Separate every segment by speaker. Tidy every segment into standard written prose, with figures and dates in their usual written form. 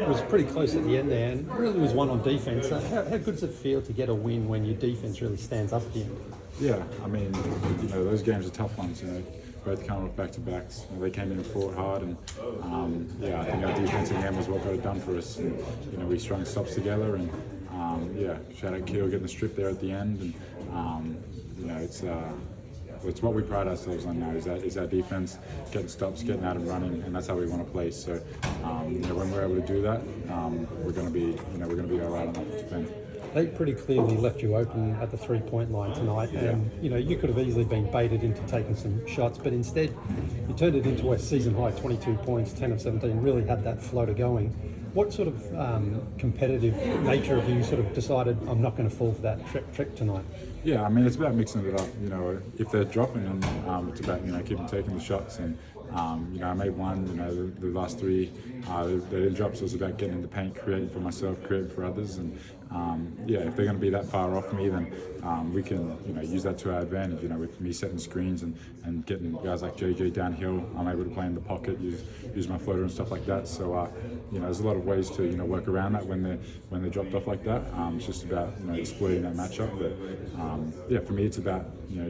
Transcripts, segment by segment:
Speaker 1: It was pretty close at the end there, and really was one on defence. How good does it feel to get a win when your defence really stands up at the end?
Speaker 2: Yeah, I mean, those games are tough ones. Both coming off back-to-backs. They came in and fought hard, and I think our defense in the end was what got it done for us. And, we strung stops together, and shout out Keel getting the strip there at the end, and it's what we pride ourselves on now. Is our defense getting stops, getting out and running, and that's how we want to play. So when we're able to do that, we're going to be all right on offensive end.
Speaker 1: They pretty clearly left you open at the three-point line tonight, and you could have easily been baited into taking some shots, but instead you turned it into a season-high 22 points, 10 of 17, really had that floater going. What sort of competitive nature have you sort of decided, I'm not going to fall for that trick tonight?
Speaker 2: Yeah, I mean, it's about mixing it up. If they're dropping, and it's about keeping taking the shots. And I made one. The last three they didn't drop, so it's about getting in the paint, creating for myself, creating for others. And if they're going to be that far off me, then we can use that to our advantage. With me setting screens and getting guys like JJ downhill, I'm able to play in the pocket, use my floater and stuff like that. So there's a lot of ways to work around that when they're dropped off like that. It's just about exploiting that matchup. But for me, it's about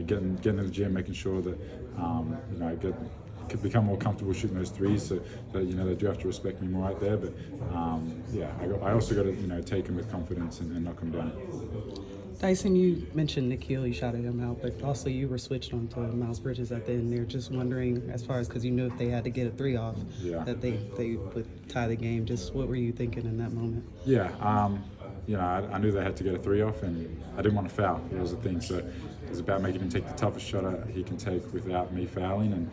Speaker 2: getting in the gym, making sure that could become more comfortable shooting those threes, so that they do have to respect me more out there. But I also got to take them with confidence and knock them down.
Speaker 3: Dyson, you mentioned Nikhil, you shouted him out, but also you were switched on to Miles Bridges at the end there. Just wondering, as far as, because you knew if they had to get a three off, that they would tie the game. Just what were you thinking in that moment?
Speaker 2: I knew they had to get a three off, and I didn't want to foul. That was the thing. So it was about making him take the toughest shot he can take without me fouling. And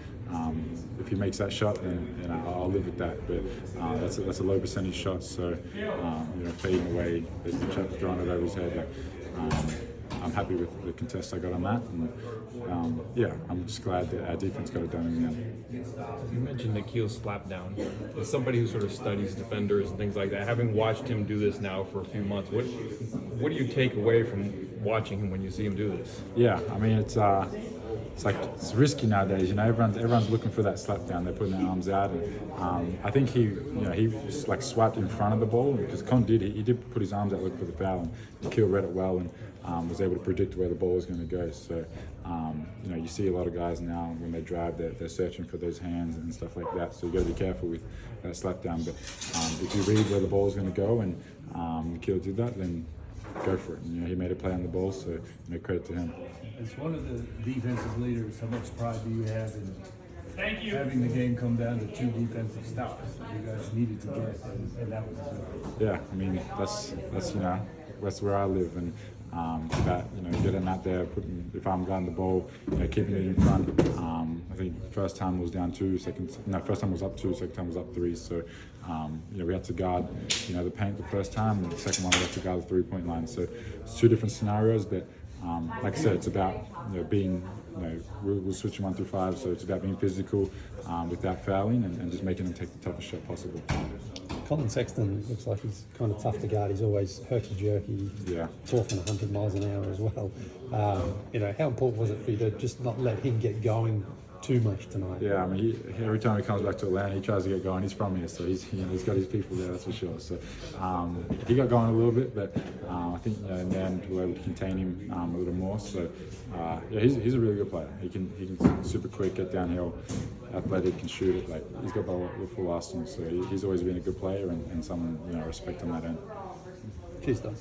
Speaker 2: if he makes that shot, then I'll live with that. But that's a low percentage shot. So fading away, drawing it over his head. I'm happy with the contest I got on that, and I'm just glad that our defense got it done in the end.
Speaker 4: You mentioned Nikhil's slap down. As somebody who sort of studies defenders and things like that, having watched him do this now for a few months, what do you take away from watching him when you see him do this?
Speaker 2: Yeah, I mean it's risky nowadays. Everyone's looking for that slap down. They're putting their arms out, and I think he just swiped in front of the ball, because Con he did put his arms out looking for the foul, and Nikhil read it well and was able to predict where the ball was going to go. So you see a lot of guys now when they drive, they're searching for those hands and stuff like that. So you got to be careful with that slap down. But if you read where the ball is going to go, and Nikhil did that, then go for it. He made a play on the ball, so credit to him.
Speaker 5: As one of the defensive leaders, how much pride do you have in having the game come down to two defensive stops that you guys needed to get, and that was it?
Speaker 2: Yeah, I mean that's where I live, and it's about getting out there, if I'm guarding the ball, keeping it in front. I think first time was down two, first time was up two, second time was up three. So we had to guard the paint the first time, and the second one we had to guard the three-point line. So it's two different scenarios, but like I said, it's about being we'll switch 1 through 5, so it's about being physical without fouling, and just making them take the toughest shot possible.
Speaker 1: Colin Sexton looks like he's kind of tough to guard. He's always herky-jerky, talking 100 miles an hour as well. How important was it for you to just not let him get going too much tonight?
Speaker 2: Yeah, I mean, every time he comes back to Atlanta, he tries to get going. He's from here, so he's got his people there, that's for sure. So he got going a little bit, but I think in the end we were able to contain him a little more. So he's a really good player. He can super quick, get downhill, athletic, can shoot it. He's got the full arsenal. So he's always been a good player, and someone respect on that end.
Speaker 1: Cheers, Doug.